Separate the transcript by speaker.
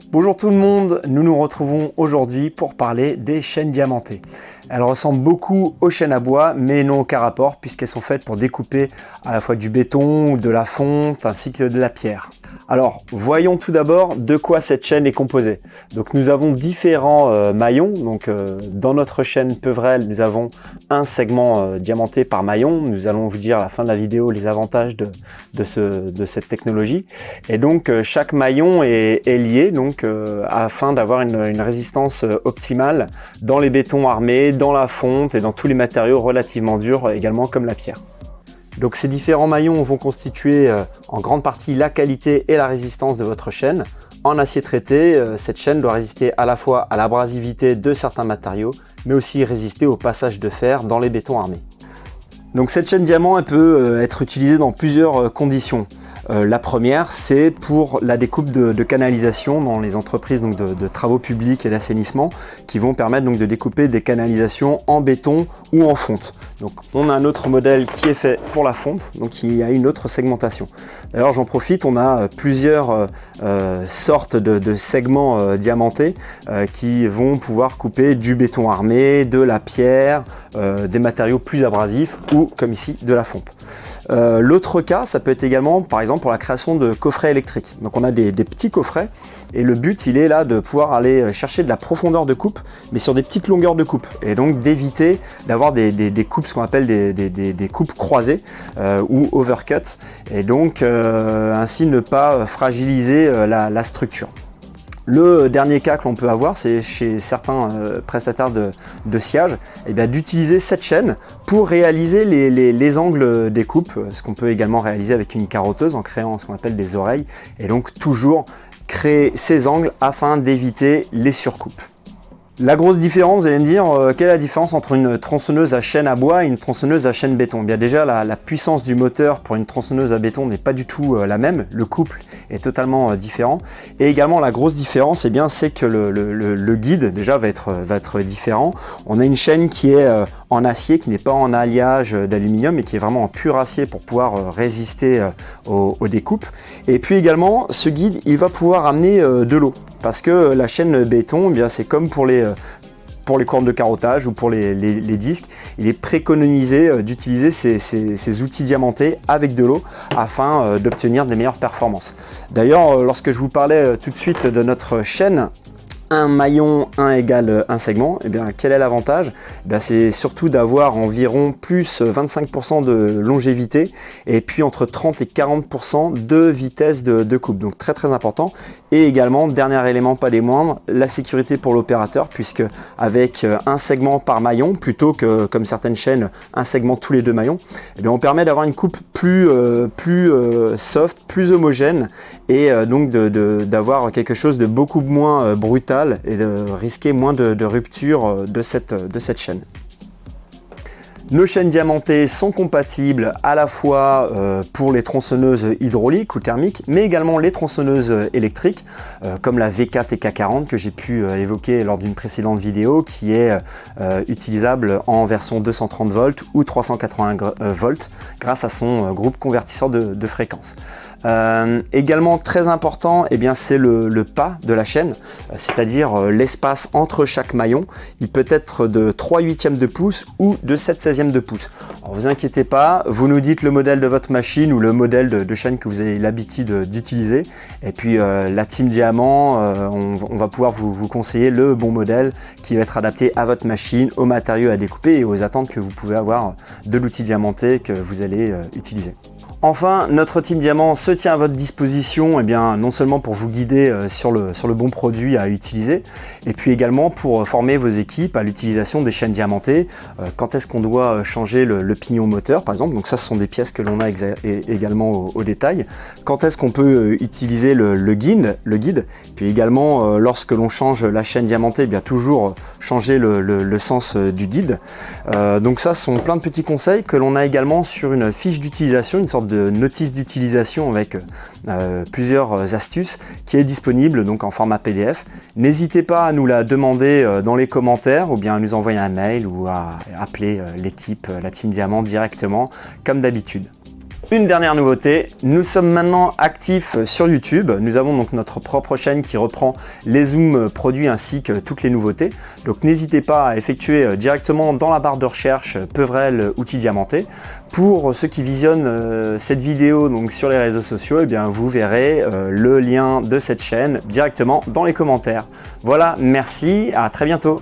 Speaker 1: Bonjour tout le monde, nous nous retrouvons aujourd'hui pour parler des chaînes diamantées. Elles ressemblent beaucoup aux chaînes à bois, mais n'ont aucun rapport puisqu'elles sont faites pour découper à la fois du béton, de la fonte ainsi que de la pierre. Alors, voyons tout d'abord de quoi cette chaîne est composée. Donc nous avons différents maillons. Dans notre chaîne Peverell, nous avons un segment diamanté par maillon. Nous allons vous dire à la fin de la vidéo les avantages de cette technologie. Et donc chaque maillon est lié afin d'avoir une résistance optimale dans les bétons armés, dans la fonte et dans tous les matériaux relativement durs également comme la pierre. Donc ces différents maillons vont constituer en grande partie la qualité et la résistance de votre chaîne. En acier traité, cette chaîne doit résister à la fois à l'abrasivité de certains matériaux, mais aussi résister au passage de fer dans les bétons armés. Donc cette chaîne diamant elle peut être utilisée dans plusieurs conditions. La première, c'est pour la découpe de canalisation dans les entreprises de travaux publics et d'assainissement qui vont permettre de découper des canalisations en béton ou en fonte. Donc on a un autre modèle qui est fait pour la fonte, donc il y a une autre segmentation. D'ailleurs j'en profite, on a plusieurs sortes de segments diamantés qui vont pouvoir couper du béton armé, de la pierre, des matériaux plus abrasifs ou comme ici de la fonte. L'autre cas, ça peut être également par exemple pour la création de coffrets électriques. Donc on a des petits coffrets et le but il est là de pouvoir aller chercher de la profondeur de coupe mais sur des petites longueurs de coupe et donc d'éviter d'avoir des coupes, ce qu'on appelle des coupes croisées ou overcut et donc ainsi ne pas fragiliser la structure. Le dernier cas que l'on peut avoir, c'est chez certains prestataires de sciage, d'utiliser cette chaîne pour réaliser les angles des coupes, ce qu'on peut également réaliser avec une carotteuse en créant ce qu'on appelle des oreilles, et donc toujours créer ces angles afin d'éviter les surcoupes. La grosse différence, vous allez me dire, quelle est la différence entre une tronçonneuse à chaîne à bois et une tronçonneuse à chaîne béton? Bien déjà, la puissance du moteur pour une tronçonneuse à béton n'est pas du tout la même, le couple est totalement différent. Et également, la grosse différence, c'est que le guide déjà va être différent. On a une chaîne qui est en acier, qui n'est pas en alliage d'aluminium, mais qui est vraiment en pur acier pour pouvoir résister aux découpes. Et puis également, ce guide, il va pouvoir amener de l'eau. Parce que la chaîne béton, c'est comme pour les cordes de carottage ou pour les disques, il est préconisé d'utiliser ces outils diamantés avec de l'eau afin d'obtenir des meilleures performances. D'ailleurs, lorsque je vous parlais tout de suite de notre chaîne, un maillon, 1 égale un segment, quel est l'avantage? C'est surtout d'avoir environ plus 25% de longévité et puis entre 30 et 40% de vitesse de coupe, donc très très important. Et également, dernier élément pas des moindres, la sécurité pour l'opérateur, puisque avec un segment par maillon, plutôt que comme certaines chaînes, un segment tous les deux maillons, on permet d'avoir une coupe plus soft, plus homogène et donc d'avoir quelque chose de beaucoup moins brutal et de risquer moins de rupture de cette chaîne. Nos chaînes diamantées sont compatibles à la fois pour les tronçonneuses hydrauliques ou thermiques, mais également les tronçonneuses électriques, comme la V4 et K40 que j'ai pu évoquer lors d'une précédente vidéo, qui est utilisable en version 230 volts ou 380 volts grâce à son groupe convertisseur de fréquence. Également très important, c'est le pas de la chaîne, c'est-à-dire l'espace entre chaque maillon. Il peut être de 3/8 de pouce ou de 7/16 de pouce. Alors, vous inquiétez pas, vous nous dites le modèle de votre machine ou le modèle de chaîne que vous avez l'habitude d'utiliser. Et puis la team Diamant, on va pouvoir vous conseiller le bon modèle qui va être adapté à votre machine, aux matériaux à découper et aux attentes que vous pouvez avoir de l'outil diamanté que vous allez utiliser. Enfin, notre team Diamant se tient à votre disposition non seulement pour vous guider sur le bon produit à utiliser, et puis également pour former vos équipes à l'utilisation des chaînes diamantées. Quand est-ce qu'on doit changer le pignon moteur par exemple, donc ça ce sont des pièces que l'on a également au détail. Quand est-ce qu'on peut utiliser le guide, puis également lorsque l'on change la chaîne diamantée, toujours changer le sens du guide. Donc ça ce sont plein de petits conseils que l'on a également sur une fiche d'utilisation, une sorte de notice d'utilisation avec plusieurs astuces qui est disponible donc en format PDF. N'hésitez pas à nous la demander dans les commentaires ou bien à nous envoyer un mail ou à appeler l'équipe, la team Diamant directement comme d'habitude. Une dernière nouveauté, nous sommes maintenant actifs sur YouTube. Nous avons donc notre propre chaîne qui reprend les zooms produits ainsi que toutes les nouveautés. Donc n'hésitez pas à effectuer directement dans la barre de recherche Peverell outils diamantés. Pour ceux qui visionnent cette vidéo donc sur les réseaux sociaux, eh bien, vous verrez le lien de cette chaîne directement dans les commentaires. Voilà, merci, à très bientôt.